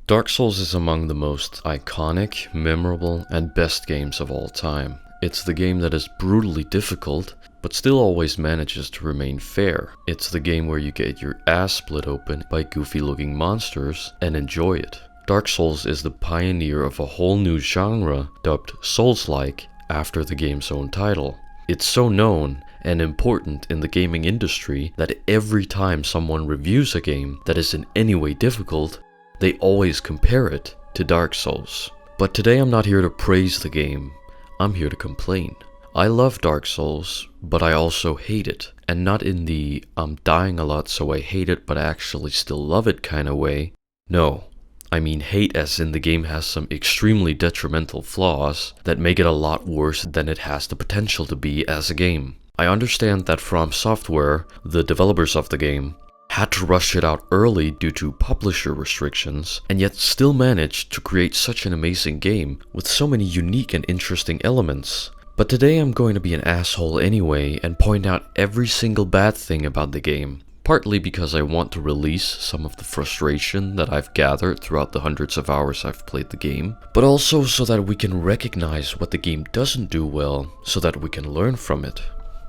Dark Souls is among the most iconic, memorable, and best games of all time. It's the game that is brutally difficult, but still always manages to remain fair. It's the game where you get your ass split open by goofy looking monsters and enjoy it. Dark Souls is the pioneer of a whole new genre dubbed Souls-like after the game's own title. It's so known and important in the gaming industry that every time someone reviews a game that is in any way difficult, they always compare it to Dark Souls. But today I'm not here to praise the game, I'm here to complain. I love Dark Souls, but I also hate it. And not in the I'm dying a lot so I hate it but I actually still love it kind of way. No, I mean hate as in the game has some extremely detrimental flaws that make it a lot worse than it has the potential to be as a game. I understand that From Software, the developers of the game, had to rush it out early due to publisher restrictions, and yet still managed to create such an amazing game with so many unique and interesting elements. But today I'm going to be an asshole anyway and point out every single bad thing about the game, partly because I want to release some of the frustration that I've gathered throughout the hundreds of hours I've played the game, but also so that we can recognize what the game doesn't do well, so that we can learn from it.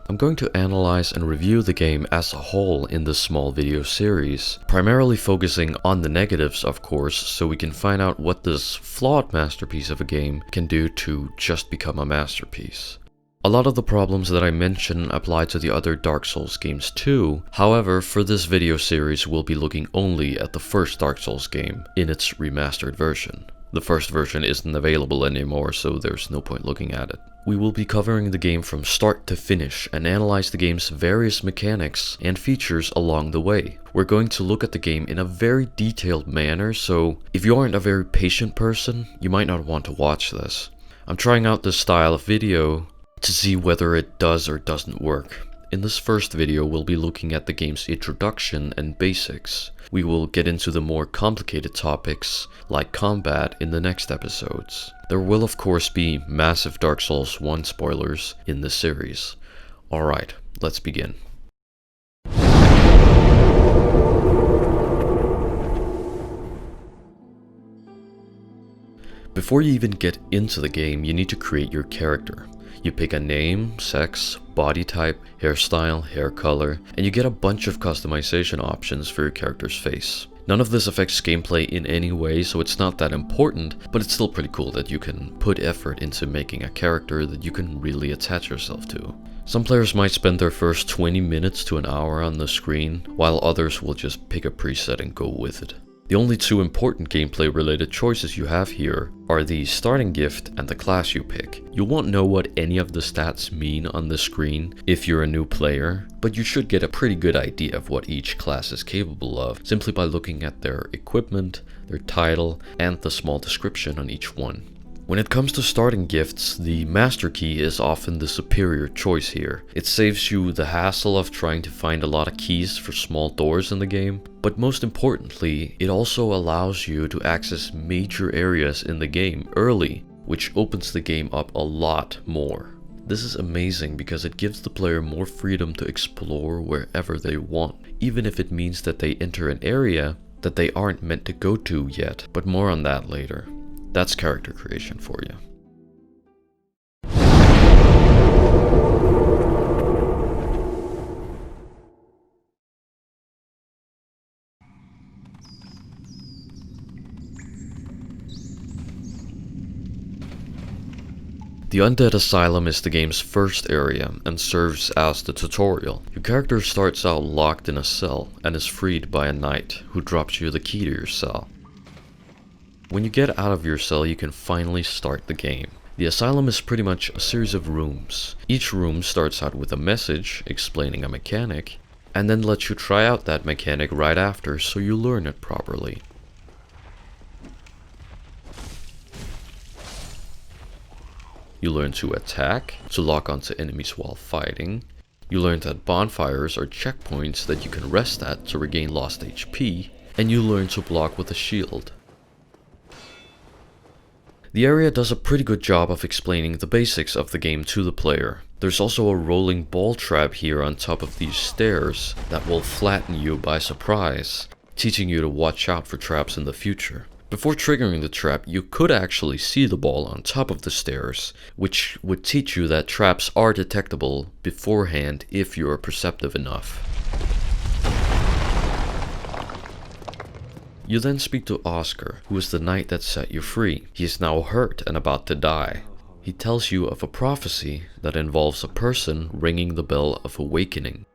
I'm going to analyze and review the game as a whole in this small video series, primarily focusing on the negatives of course, so we can find out what this flawed masterpiece of a game can do to just become a masterpiece. A lot of the problems that I mention apply to the other Dark Souls games too, however for this video series we'll be looking only at the first Dark Souls game in its remastered version. The first version isn't available anymore, so there's no point looking at it. We will be covering the game from start to finish and analyze the game's various mechanics and features along the way. We're going to look at the game in a very detailed manner, so if you aren't a very patient person, you might not want to watch this. I'm trying out this style of video to see whether it does or doesn't work. In this first video, we'll be looking at the game's introduction and basics. We will get into the more complicated topics, like combat, in the next episodes. There will of course be massive Dark Souls 1 spoilers in this series. Alright, let's begin. Before you even get into the game, you need to create your character. You pick a name, sex, body type, hairstyle, hair color, and you get a bunch of customization options for your character's face. None of this affects gameplay in any way, so it's not that important, but it's still pretty cool that you can put effort into making a character that you can really attach yourself to. Some players might spend their first 20 minutes to an hour on the screen, while others will just pick a preset and go with it. The only two important gameplay related choices you have here are the starting gift and the class you pick. You won't know what any of the stats mean on the screen if you're a new player, but you should get a pretty good idea of what each class is capable of simply by looking at their equipment, their title, and the small description on each one. When it comes to starting gifts, the master key is often the superior choice here. It saves you the hassle of trying to find a lot of keys for small doors in the game, but most importantly, it also allows you to access major areas in the game early, which opens the game up a lot more. This is amazing because it gives the player more freedom to explore wherever they want, even if it means that they enter an area that they aren't meant to go to yet, but more on that later. That's character creation for you. The Undead Asylum is the game's first area and serves as the tutorial. Your character starts out locked in a cell and is freed by a knight who drops you the key to your cell. When you get out of your cell, you can finally start the game. The asylum is pretty much a series of rooms. Each room starts out with a message explaining a mechanic, and then lets you try out that mechanic right after so you learn it properly. You learn to attack, to lock onto enemies while fighting. You learn that bonfires are checkpoints that you can rest at to regain lost HP, and you learn to block with a shield. The area does a pretty good job of explaining the basics of the game to the player. There's also a rolling ball trap here on top of these stairs that will flatten you by surprise, teaching you to watch out for traps in the future. Before triggering the trap, you could actually see the ball on top of the stairs, which would teach you that traps are detectable beforehand if you are perceptive enough. You then speak to Oscar, who is the knight that set you free. He is now hurt and about to die. He tells you of a prophecy that involves a person ringing the bell of awakening.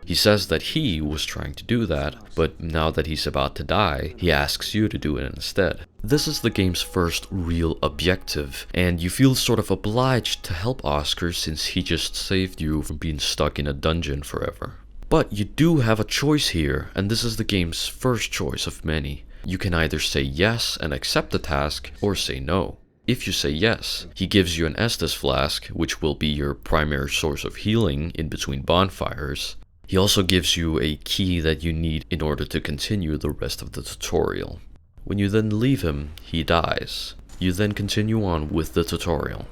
He says that he was trying to do that, but now that he's about to die, he asks you to do it instead. This is the game's first real objective, and you feel sort of obliged to help Oscar since he just saved you from being stuck in a dungeon forever. But you do have a choice here, and this is the game's first choice of many. You can either say yes and accept the task, or say no. If you say yes, he gives you an Estus flask, which will be your primary source of healing in between bonfires. He also gives you a key that you need in order to continue the rest of the tutorial. When you then leave him, he dies. You then continue on with the tutorial.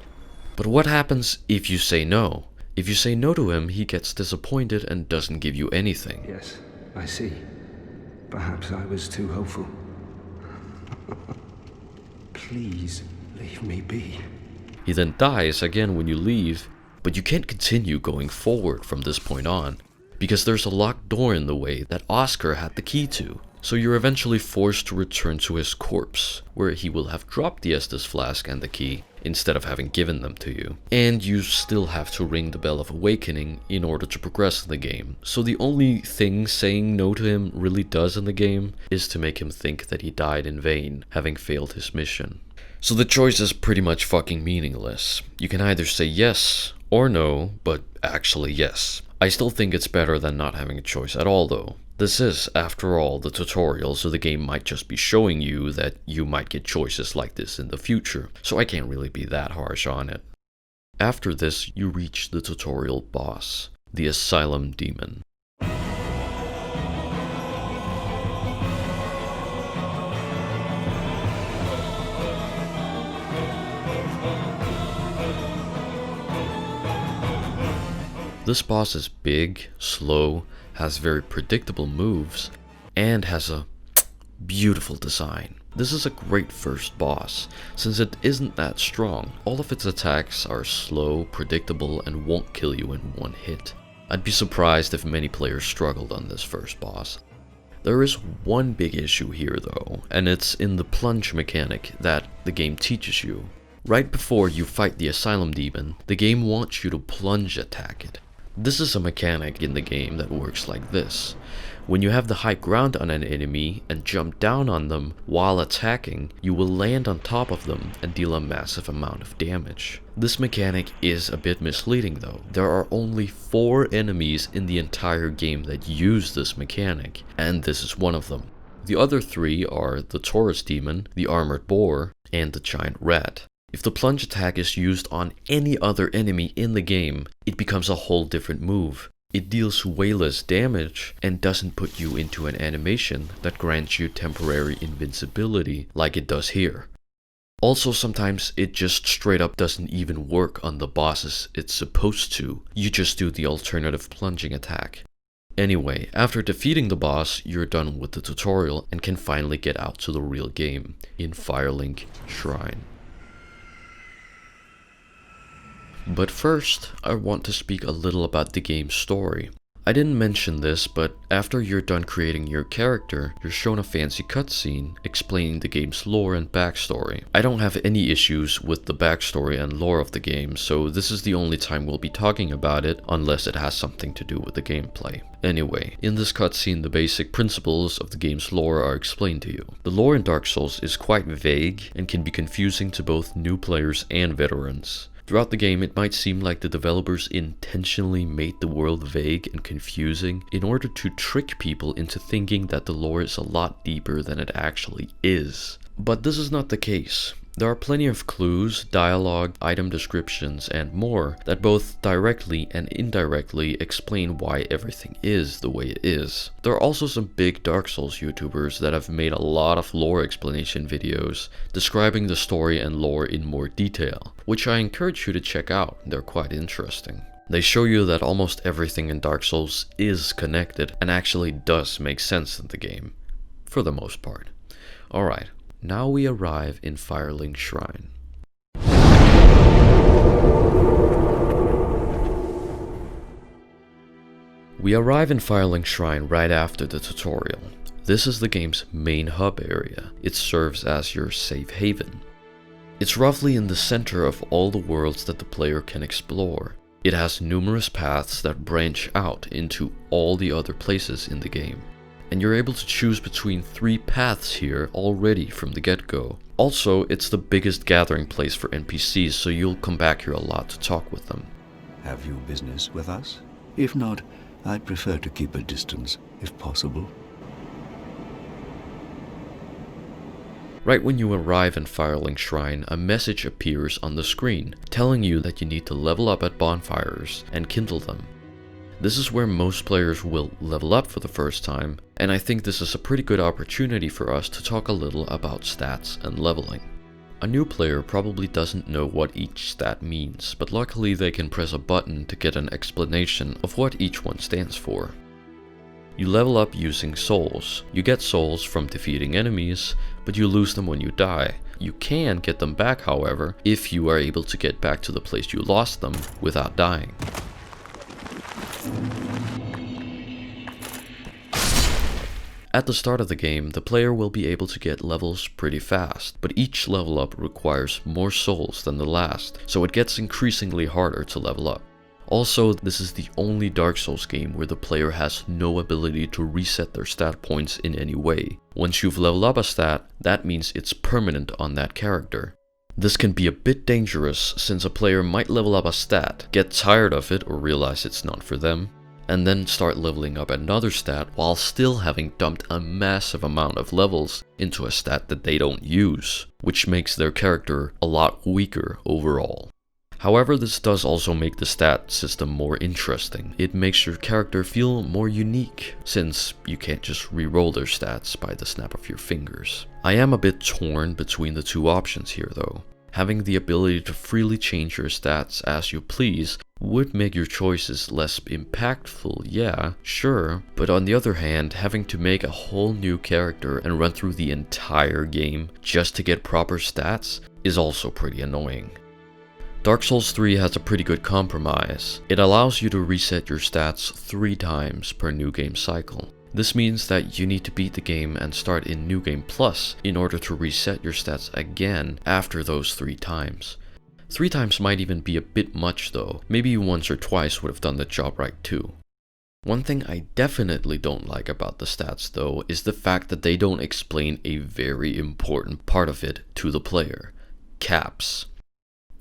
But what happens if you say no? If you say no to him, he gets disappointed and doesn't give you anything. Yes, I see. Perhaps I was too hopeful. Please, leave me be. He then dies again when you leave, but you can't continue going forward from this point on, because there's a locked door in the way that Oscar had the key to. So you're eventually forced to return to his corpse, where he will have dropped the Estus flask and the key, instead of having given them to you. And you still have to ring the bell of awakening in order to progress in the game. So the only thing saying no to him really does in the game is to make him think that he died in vain, having failed his mission. So the choice is pretty much fucking meaningless. You can either say yes or no, but actually yes. I still think it's better than not having a choice at all though. This is, after all, the tutorial, so the game might just be showing you that you might get choices like this in the future, so I can't really be that harsh on it. After this, you reach the tutorial boss, the Asylum Demon. This boss is big, slow, has very predictable moves, and has a beautiful design. This is a great first boss, since it isn't that strong. All of its attacks are slow, predictable, and won't kill you in one hit. I'd be surprised if many players struggled on this first boss. There is one big issue here though, and it's in the plunge mechanic that the game teaches you. Right before you fight the Asylum Demon, the game wants you to plunge attack it. This is a mechanic in the game that works like this. When you have the high ground on an enemy and jump down on them while attacking, you will land on top of them and deal a massive amount of damage. This mechanic is a bit misleading though. There are only 4 enemies in the entire game that use this mechanic, and this is one of them. The other 3 are the Taurus Demon, the Armored Boar, and the Giant Rat. If the plunge attack is used on any other enemy in the game, it becomes a whole different move. It deals way less damage and doesn't put you into an animation that grants you temporary invincibility like it does here. Also, sometimes it just straight up doesn't even work on the bosses it's supposed to. You just do the alternative plunging attack. Anyway, after defeating the boss, you're done with the tutorial and can finally get out to the real game in Firelink Shrine. But first, I want to speak a little about the game's story. I didn't mention this, but after you're done creating your character, you're shown a fancy cutscene explaining the game's lore and backstory. I don't have any issues with the backstory and lore of the game, so this is the only time we'll be talking about it, unless it has something to do with the gameplay. Anyway, in this cutscene, the basic principles of the game's lore are explained to you. The lore in Dark Souls is quite vague and can be confusing to both new players and veterans. Throughout the game, it might seem like the developers intentionally made the world vague and confusing in order to trick people into thinking that the lore is a lot deeper than it actually is. But this is not the case. There are plenty of clues, dialogue, item descriptions, and more that both directly and indirectly explain why everything is the way it is. There are also some big Dark Souls YouTubers that have made a lot of lore explanation videos describing the story and lore in more detail, which I encourage you to check out. They're quite interesting. They show you that almost everything in Dark Souls is connected and actually does make sense in the game, for the most part. Alright, now we arrive in Firelink Shrine. We arrive in Firelink Shrine right after the tutorial. This is the game's main hub area. It serves as your safe haven. It's roughly in the center of all the worlds that the player can explore. It has numerous paths that branch out into all the other places in the game. And you're able to choose between 3 paths here already from the get-go. Also, it's the biggest gathering place for NPCs, so you'll come back here a lot to talk with them. Have you business with us? If not, I'd prefer to keep a distance, if possible. Right when you arrive in Firelink Shrine, a message appears on the screen, telling you that you need to level up at bonfires and kindle them. This is where most players will level up for the first time, and I think this is a pretty good opportunity for us to talk a little about stats and leveling. A new player probably doesn't know what each stat means, but luckily they can press a button to get an explanation of what each one stands for. You level up using souls. You get souls from defeating enemies, but you lose them when you die. You can get them back, however, if you are able to get back to the place you lost them without dying. At the start of the game, the player will be able to get levels pretty fast, but each level up requires more souls than the last, so it gets increasingly harder to level up. Also, this is the only Dark Souls game where the player has no ability to reset their stat points in any way. Once you've leveled up a stat, that means it's permanent on that character. This can be a bit dangerous since a player might level up a stat, get tired of it or realize it's not for them, and then start leveling up another stat while still having dumped a massive amount of levels into a stat that they don't use, which makes their character a lot weaker overall. However, this does also make the stat system more interesting. It makes your character feel more unique, since you can't just re-roll their stats by the snap of your fingers. I am a bit torn between the 2 options here though. Having the ability to freely change your stats as you please would make your choices less impactful, yeah, sure, but on the other hand, having to make a whole new character and run through the entire game just to get proper stats is also pretty annoying. Dark Souls 3 has a pretty good compromise. It allows you to reset your stats 3 times per new game cycle. This means that you need to beat the game and start in New Game Plus in order to reset your stats again after those 3 times. 3 times might even be a bit much though. Maybe once or twice would have done the job right too. One thing I definitely don't like about the stats though is the fact that they don't explain a very important part of it to the player: caps.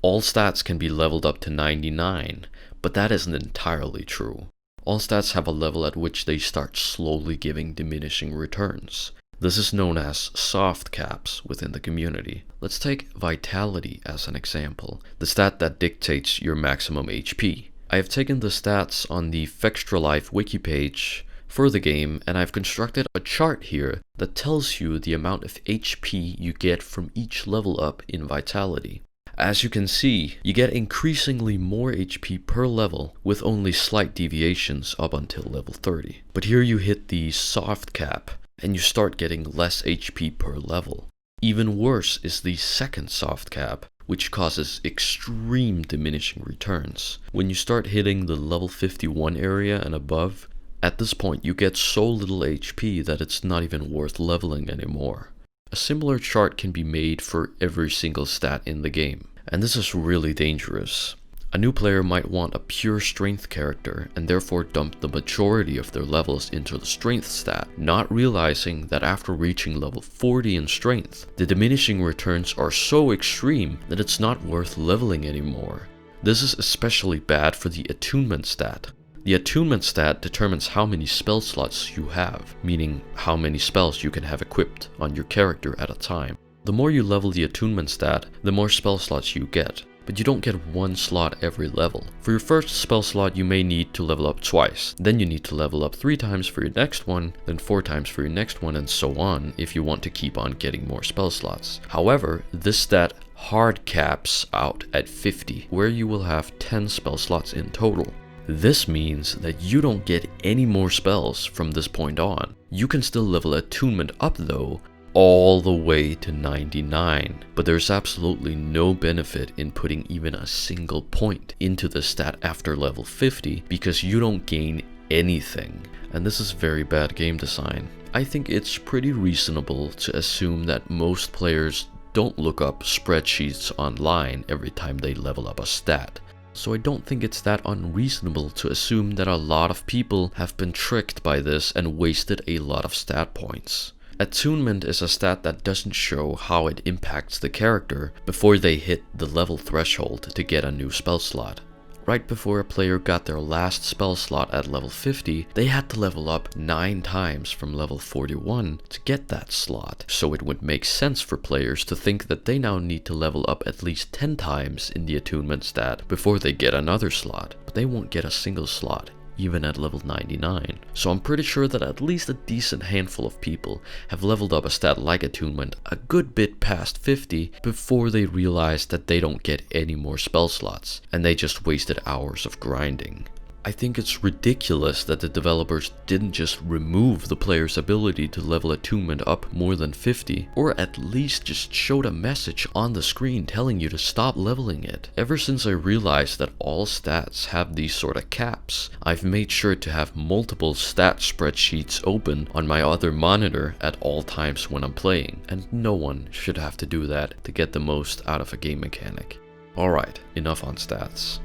All stats can be leveled up to 99, but that isn't entirely true. All stats have a level at which they start slowly giving diminishing returns. This is known as soft caps within the community. Let's take Vitality as an example, the stat that dictates your maximum HP. I have taken the stats on the Fextra Life wiki page for the game, and I've constructed a chart here that tells you the amount of HP you get from each level up in Vitality. As you can see, you get increasingly more HP per level with only slight deviations up until level 30. But here you hit the soft cap and you start getting less HP per level. Even worse is the second soft cap, which causes extreme diminishing returns. When you start hitting the level 51 area and above, at this point you get so little HP that it's not even worth leveling anymore. A similar chart can be made for every single stat in the game, and this is really dangerous. A new player might want a pure strength character and therefore dump the majority of their levels into the strength stat, not realizing that after reaching level 40 in strength, the diminishing returns are so extreme that it's not worth leveling anymore. This is especially bad for the attunement stat. The attunement stat determines how many spell slots you have, meaning how many spells you can have equipped on your character at a time. The more you level the attunement stat, the more spell slots you get, but you don't get 1 slot every level. For your first spell slot you may need to level up twice, then you need to level up 3 times for your next one, then 4 times for your next one, and so on if you want to keep on getting more spell slots. However, this stat hard caps out at 50, where you will have 10 spell slots in total. This means that you don't get any more spells from this point on. You can still level attunement up though, all the way to 99, but there's absolutely no benefit in putting even a single point into the stat after level 50 because you don't gain anything, and this is very bad game design. I think it's pretty reasonable to assume that most players don't look up spreadsheets online every time they level up a stat. So I don't think it's that unreasonable to assume that a lot of people have been tricked by this and wasted a lot of stat points. Attunement is a stat that doesn't show how it impacts the character before they hit the level threshold to get a new spell slot. Right before a player got their last spell slot at level 50, they had to level up 9 times from level 41 to get that slot, so it would make sense for players to think that they now need to level up at least 10 times in the attunement stat before they get another slot, but they won't get a single slot, even at level 99. So I'm pretty sure that at least a decent handful of people have leveled up a stat like attunement a good bit past 50 before they realize that they don't get any more spell slots, and they just wasted hours of grinding. I think it's ridiculous that the developers didn't just remove the player's ability to level attunement up more than 50, or at least just showed a message on the screen telling you to stop leveling it. Ever since I realized that all stats have these sort of caps, I've made sure to have multiple stat spreadsheets open on my other monitor at all times when I'm playing, and no one should have to do that to get the most out of a game mechanic. Alright, enough on stats.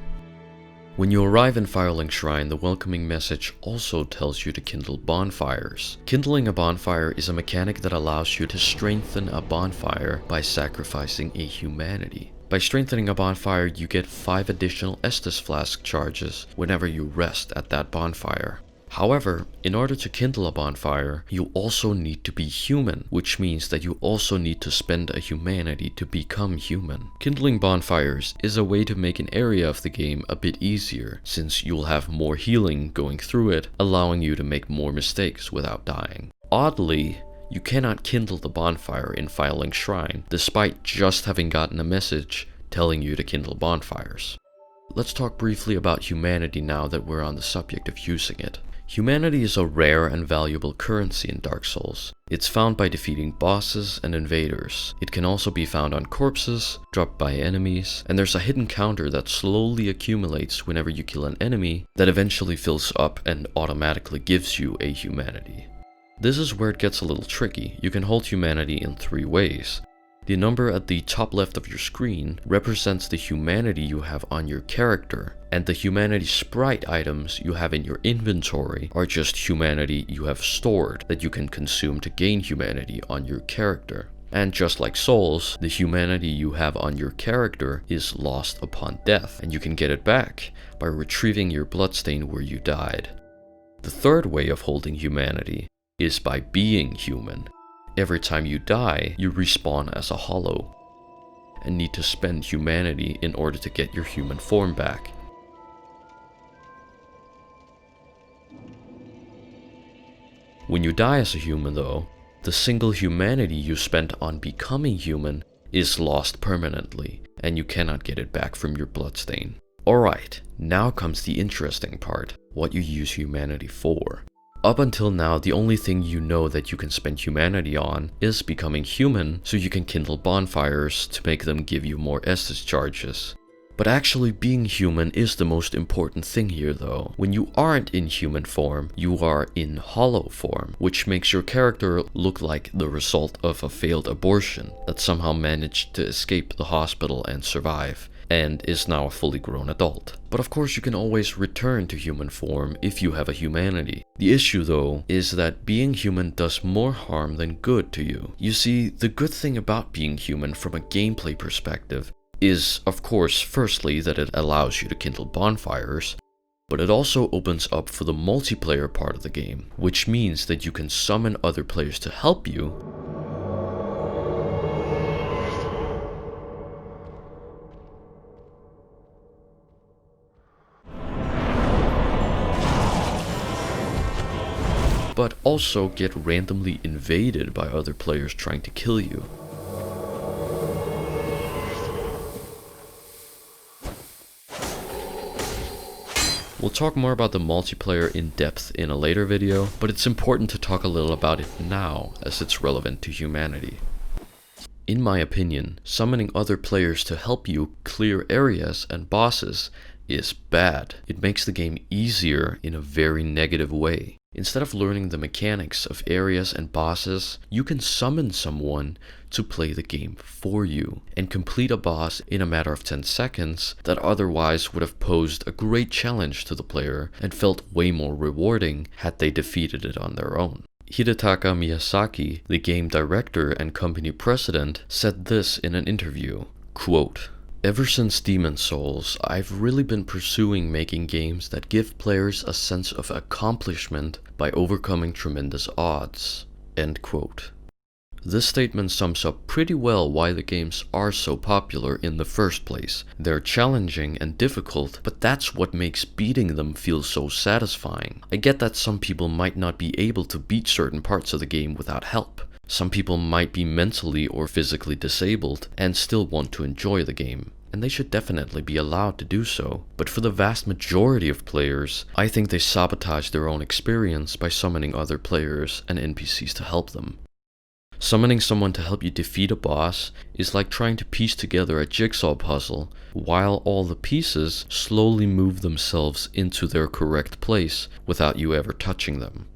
When you arrive in Firelink Shrine, the welcoming message also tells you to kindle bonfires. Kindling a bonfire is a mechanic that allows you to strengthen a bonfire by sacrificing a humanity. By strengthening a bonfire, you get 5 additional Estus Flask charges whenever you rest at that bonfire. However, in order to kindle a bonfire, you also need to be human, which means that you also need to spend a humanity to become human. Kindling bonfires is a way to make an area of the game a bit easier, since you'll have more healing going through it, allowing you to make more mistakes without dying. Oddly, you cannot kindle the bonfire in Firelink Shrine, despite just having gotten a message telling you to kindle bonfires. Let's talk briefly about humanity now that we're on the subject of using it. Humanity is a rare and valuable currency in Dark Souls. It's found by defeating bosses and invaders. It can also be found on corpses, dropped by enemies, and there's a hidden counter that slowly accumulates whenever you kill an enemy that eventually fills up and automatically gives you a humanity. This is where it gets a little tricky. You can hold humanity in 3 ways. The number at the top left of your screen represents the humanity you have on your character, and the humanity sprite items you have in your inventory are just humanity you have stored that you can consume to gain humanity on your character. And just like souls, the humanity you have on your character is lost upon death, and you can get it back by retrieving your bloodstain where you died. The third way of holding humanity is by being human. Every time you die, you respawn as a hollow, and need to spend humanity in order to get your human form back. When you die as a human though, the single humanity you spent on becoming human is lost permanently, and you cannot get it back from your bloodstain. Alright, now comes the interesting part, what you use humanity for. Up until now, the only thing you know that you can spend humanity on is becoming human, so you can kindle bonfires to make them give you more Estus charges. But actually being human is the most important thing here though. When you aren't in human form, you are in hollow form, which makes your character look like the result of a failed abortion that somehow managed to escape the hospital and survive, and is now a fully grown adult. But of course you can always return to human form if you have a humanity. The issue though is that being human does more harm than good to you. You see, the good thing about being human from a gameplay perspective is, of course, firstly that it allows you to kindle bonfires, but it also opens up for the multiplayer part of the game, which means that you can summon other players to help you, but also get randomly invaded by other players trying to kill you. Well, We'll talk more about the multiplayer in depth in a later video, but it's important to talk a little about it now as it's relevant to humanity. In my opinion, summoning other players to help you clear areas and bosses is bad. It makes the game easier in a very negative way. Instead of learning the mechanics of areas and bosses, you can summon someone to play the game for you and complete a boss in a matter of 10 seconds that otherwise would have posed a great challenge to the player and felt way more rewarding had they defeated it on their own. Hidetaka Miyazaki, the game director and company president, said this in an interview, quote, "Ever since Demon's Souls, I've really been pursuing making games that give players a sense of accomplishment by overcoming tremendous odds." End quote. This statement sums up pretty well why the games are so popular in the first place. They're challenging and difficult, but that's what makes beating them feel so satisfying. I get that some people might not be able to beat certain parts of the game without help. Some people might be mentally or physically disabled and still want to enjoy the game, and they should definitely be allowed to do so. But for the vast majority of players, I think they sabotage their own experience by summoning other players and NPCs to help them. Summoning someone to help you defeat a boss is like trying to piece together a jigsaw puzzle while all the pieces slowly move themselves into their correct place without you ever touching them.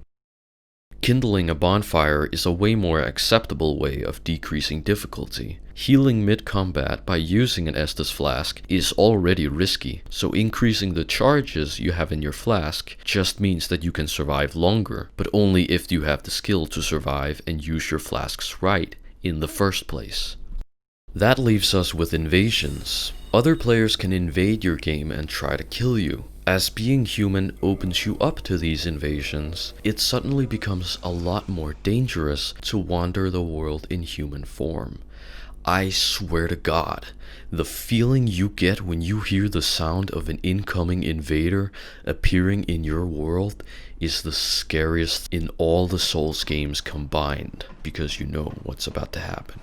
Kindling a bonfire is a way more acceptable way of decreasing difficulty. Healing mid-combat by using an Estus flask is already risky, so increasing the charges you have in your flask just means that you can survive longer, but only if you have the skill to survive and use your flasks right in the first place. That leaves us with invasions. Other players can invade your game and try to kill you. As being human opens you up to these invasions, it suddenly becomes a lot more dangerous to wander the world in human form. I swear to God, the feeling you get when you hear the sound of an incoming invader appearing in your world is the scariest in all the Souls games combined, because you know what's about to happen.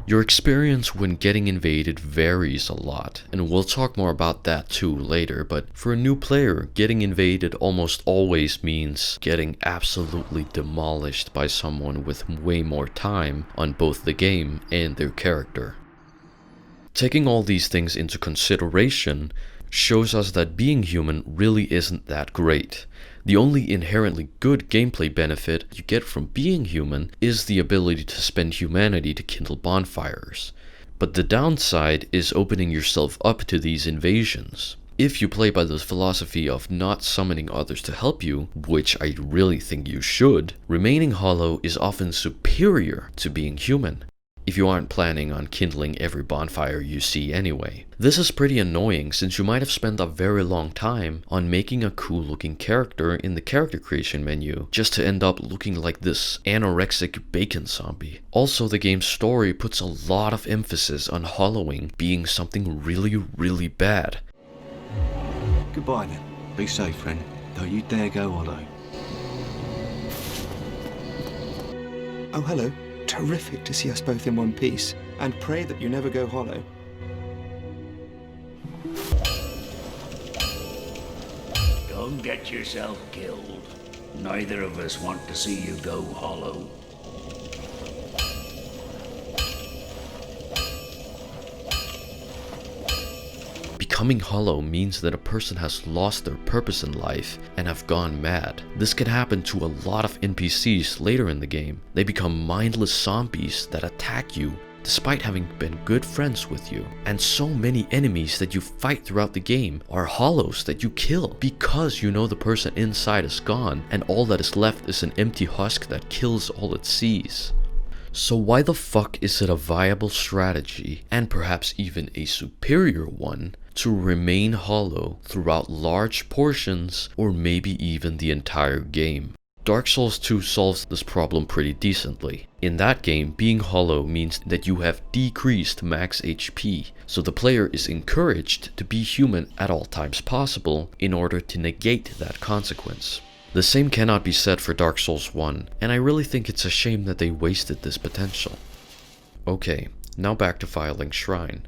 Your experience when getting invaded varies a lot, and we'll talk more about that too later, but for a new player, getting invaded almost always means getting absolutely demolished by someone with way more time on both the game and their character. Taking all these things into consideration shows us that being human really isn't that great. The only inherently good gameplay benefit you get from being human is the ability to spend humanity to kindle bonfires. But the downside is opening yourself up to these invasions. If you play by the philosophy of not summoning others to help you, which I really think you should, remaining hollow is often superior to being human, if you aren't planning on kindling every bonfire you see anyway. This is pretty annoying since you might have spent a very long time on making a cool looking character in the character creation menu just to end up looking like this anorexic bacon zombie. Also, the game's story puts a lot of emphasis on hollowing being something really bad. Goodbye then. Be safe, friend. Don't you dare go hollow. Oh, hello. Terrific to see us both in one piece, and pray that you never go hollow. Don't get yourself killed. Neither of us want to see you go hollow. Becoming hollow means that a person has lost their purpose in life and have gone mad. This can happen to a lot of NPCs later in the game. They become mindless zombies that attack you despite having been good friends with you. And so many enemies that you fight throughout the game are hollows that you kill because you know the person inside is gone and all that is left is an empty husk that kills all it sees. So why the fuck is it a viable strategy, and perhaps even a superior one, to remain hollow throughout large portions or maybe even the entire game? Dark Souls 2 solves this problem pretty decently. In that game, being hollow means that you have decreased max HP, so the player is encouraged to be human at all times possible in order to negate that consequence. The same cannot be said for Dark Souls 1, and I really think it's a shame that they wasted this potential. Okay, Now back to Firelink Shrine.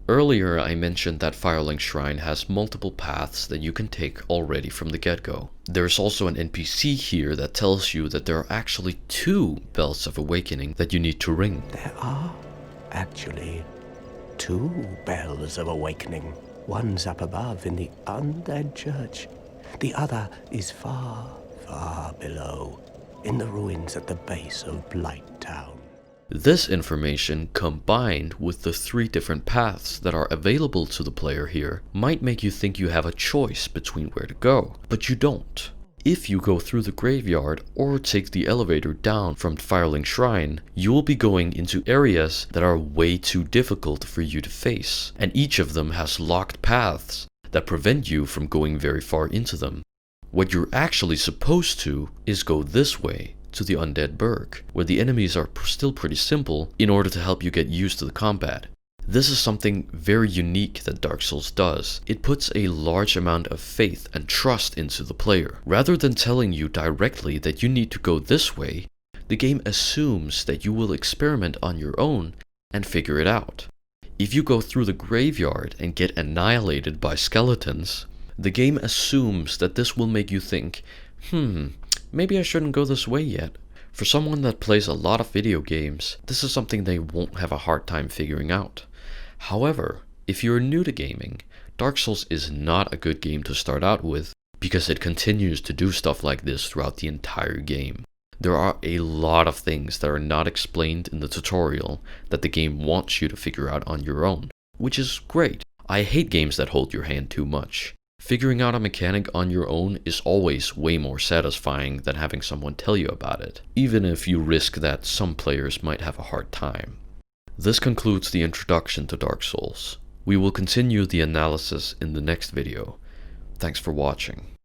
Earlier I mentioned that Firelink Shrine has multiple paths that you can take already from the get-go. There's also an NPC here that tells you that there are actually 2 Bells of Awakening that you need to ring. There are actually 2 Bells of Awakening. One's up above in the Undead Church. The other is far, far below, in the ruins at the base of Blight Town. This information, combined with the 3 different paths that are available to the player here, might make you think you have a choice between where to go, but you don't. If you go through the graveyard or take the elevator down from Firelink Shrine, you will be going into areas that are way too difficult for you to face, and each of them has locked paths that prevent you from going very far into them. What you're actually supposed to is go this way, to the Undead Burg, where the enemies are still pretty simple in order to help you get used to the combat. This is something very unique that Dark Souls does. It puts a large amount of faith and trust into the player. Rather than telling you directly that you need to go this way, the game assumes that you will experiment on your own and figure it out. If you go through the graveyard and get annihilated by skeletons, the game assumes that this will make you think, maybe I shouldn't go this way yet. For someone that plays a lot of video games, this is something they won't have a hard time figuring out. However, if you're new to gaming, Dark Souls is not a good game to start out with because it continues to do stuff like this throughout the entire game. There are a lot of things that are not explained in the tutorial that the game wants you to figure out on your own, which is great. I hate games that hold your hand too much. Figuring out a mechanic on your own is always way more satisfying than having someone tell you about it, even if you risk that some players might have a hard time. This concludes the introduction to Dark Souls. We will continue the analysis in the next video. Thanks for watching.